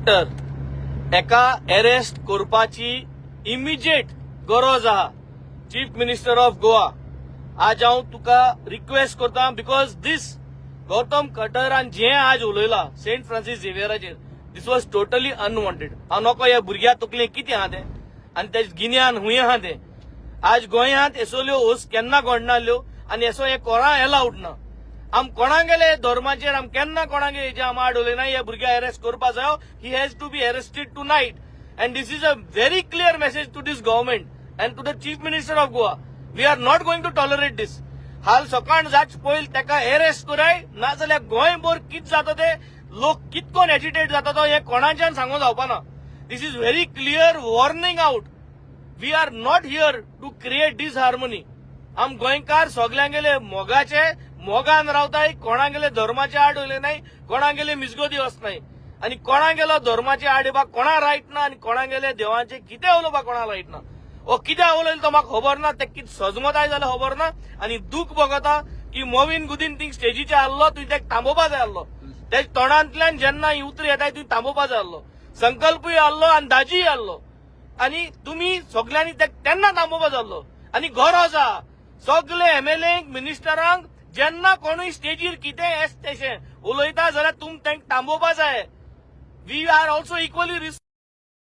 Conductor एका arrest करपाची immediate गरज आहा. चीफ मिनिस्टर ऑफ गोवा, आज हांव तुका रिक्वेस्ट करता, बिकॉज दिस गौतम खट्टरान जे आज उलयला सेंट फ्रांसीस झेवियराचेर, दिस वॉज टोटली अनवॉन्टेड. हांव नको ह्या भुरग्या तकलें कितें आहा तें आनी ते गिन्यान हुंय आहा तें. आज गोंयांत एसोल्यो होस केन्ना घडनाल्यो आनी एसो हे कोणा एलाउड ना. आम कोणागेले धर्माचेर आम केन्ना कोणागे हेजे आम आड उलयना. ह्या भुरग्या अरेस्ट करपा जायो. He has to be arrested tonight. And this is a very clear message to this government and to the chief minister of Goa. We are not going to tolerate this. हाल सकाळ जाच पयलीं तेका arrest कराय, नाजाल्यार गोंयभर कितें जाता ते लोक कितकोन एजिटेट जाता तो हे कोणाच्यान सांगून जावपाना. This is very clear warning out. We are not here to create disharmony. आम गोंयकार सगळ्यांगेले मोगाचे मोगान रावताय, कोणागेले धर्माचे आड उलयनाय, कोणागेले मिजगती वचनाय आनी कोणागेलो धर्माचे आड येवपाक कोणा रायट ना आनी कोणागेले देवाचे कितें उलोवपाक कोणा रायट ना. ओ कित्याक उलयलो तो म्हाका खबर ना. ते कितें सजमताय जाल्यार खबर ना. आनी दूख भोगता की मोविन गुदीन थिंग स्टेजीचेर आहलो, तुवें तेका थांबोवपा जाय आहलो. तेज तोंडांतल्यान जेन्ना ही उतरां येताय तुवें थांबोवपा जाय आहलो. संकल्पूय आहलो आनी दाजीय आहलो आनी तुमी सगळ्यांनी तेन्ना थांबोवपा जाय आहलो. आनी गरज आहा सगळे एमएलएंक मिनिस्टरांक जेन्ना कोणूय स्टेजीर कितें एस तेशें उलयता जाल्यार तुम तेंक थांबोवपा जाय. We R also equally